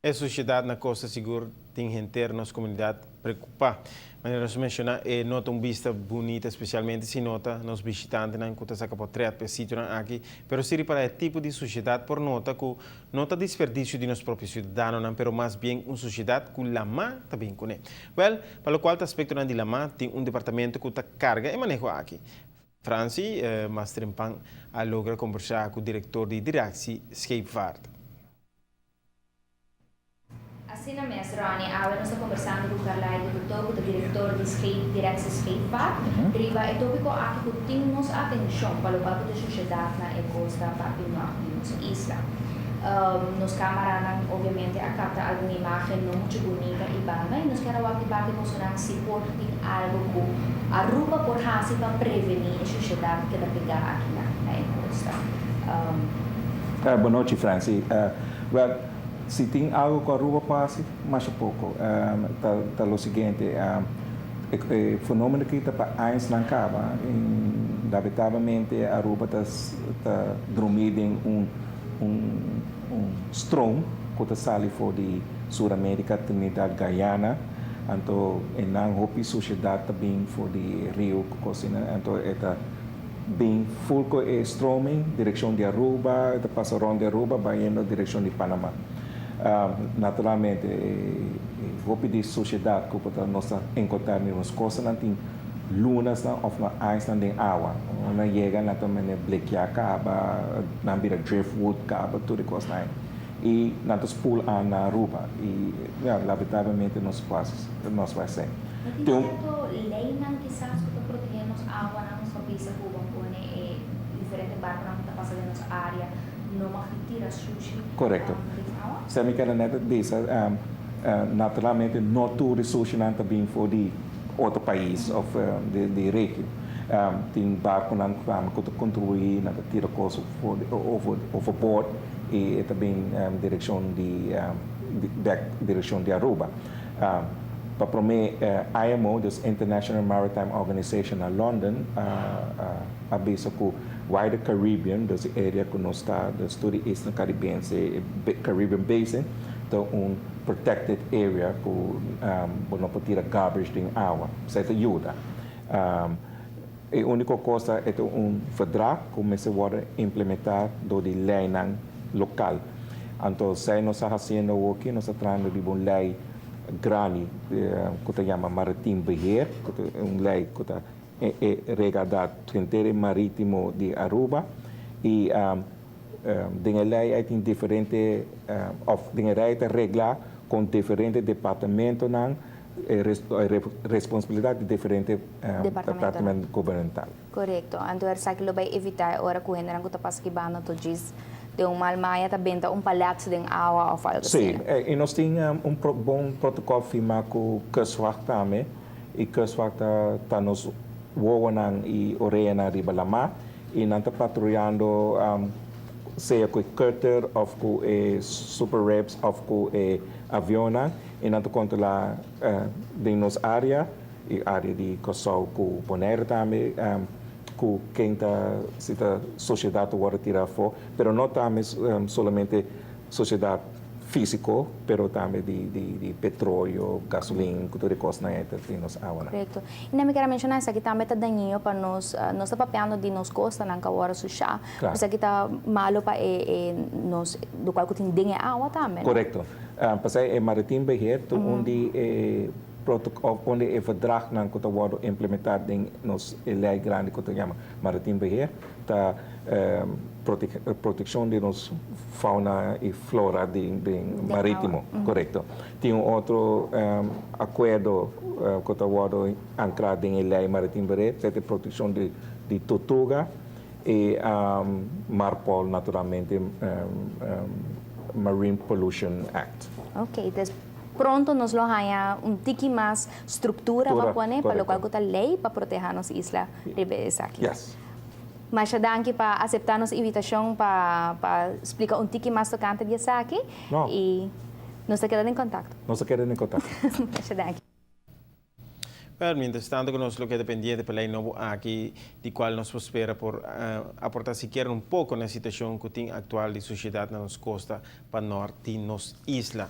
A sociedade na Costa Segura tem gente nas comunidades preocupada. Mas nós mencionamos, nota vista bonita, especialmente se nota nos visitantes na enquanto saca portrait para sítio aqui, pero se para o tipo de sociedade por nota que nota desperdício de nos próprios cidadãos, pero mais bem uma sociedade que lama também com ele. Well, para o qual aspecto de lama tem departamento que está carga e manejo aqui. Franci, mas trempan a logra conversar com o diretor de direção Scheepvaart. Assim na mestra, Rani, nós estamos conversando com o Carlai do o diretor de Direção Scheepvaart. Driva é tópico aqui que temos atenção para o qual a sociedade na costa parte norte da isla. Nos câmaras, obviamente, capta alguma imagem não muito bonita e banga, e nos queremos que parte emocional se pode ter algo que arruba por hasi para prevenir a sociedade que está pegada aqui na costa. Boa noite, Franci. Se tem algo que arruba passe, mais pouco. Tá o seguinte, o fenômeno que está para anos não acaba. Inevitavelmente, a Aruba está dormindo em um storm que está saindo fora de Sul-América, Trinidad, Guyana. Então, não houve sociedade também fora de Rio, então está bem full com o storming, direção de Aruba, está passando de Aruba, vai na direção de Panamá. Naturalmente, houve de sociedade que nós encontramos nas costas, não tem lunas of na ais na ding awa na chega na também blequear acaba na bira driftwood acaba tudo coisa na e na dos pool na Aruba e lamentavelmente nos passos nós vai ser então lei não quizás que proteger nos água na nossa pista cuba com diferente barco na que passa na nossa área não tira sushi correto se me quer neta disso naturalmente não tudo sushi não também for de outro país de região. Tem barco que contribui na tira coisa overboard e também direção de Aruba. Para mim, IMO, das International Maritime Organization na London, a visa que wider Caribbean, das área que nós está, das todo Eastern Caribbean, Caribbean Basin, então protected area que não pode tirar garbage em água, certo ajuda. A única coisa é verdrag que se pode implementar do de lei local. Então, se nós estamos fazendo aqui, nós estamos tratando de uma lei grande que se chama Maritime Beheer, que é uma lei que rega o inteiro marítimo de Aruba e a lei tem diferentes regras com diferentes departamentos na responsabilidade de diferentes departamentos governamentais. Correto. Então, é que vai evitar agora que o gente não está passando todo diz de uma almaia também palhaço de água ou algo assim. Sim, e nós temos bom protocolo firmado com o Kustwacht também e Kustwacht está nos voando e oreia na riba lama e não está patrulhando seja com cutter ou com super reps ou com avião e não controlar de nossa área e área de Kosovo com Bonaire também com quem se a sociedade agora tirar fora, mas não também somente sociedade físico, pero também de petróleo, gasolina, tudo coisa na de nossa água. Correto. E não me quero mencionar isso aqui também está daninho para nós está papeando de nos costa na kawara susha. Isso aqui está malo para nos do qual tem dinhe água também. Correto. Pasal Maritime Beheer onde onde o verdrag não que está implementado em nos lei grande que se chama Maritime Beheer, está proteção de nos fauna e flora de marítimo, correto. Tem outro acordo que está ancrado em lei Maritime Beheer, que é a proteção de tortuga e Marpol, naturalmente, Marine Pollution Act. Ok, então pronto nos lo haya tiki mais estrutura para poner para lo cual está lei para proteger nossa isla ribesa aqui. Yes. Mas danke para aceitar nossa invitação para explicar tiki mais tocante de aqui e nos quedamos em contato. Nos quedamos em contato. Mas danke. Well, mientras tanto, nosotros lo que dependiente para el nuevo aquí, de cual nos espera por aportar siquiera un poco en la situación que tiene actual de sociedad en las costas para norte y nos isla.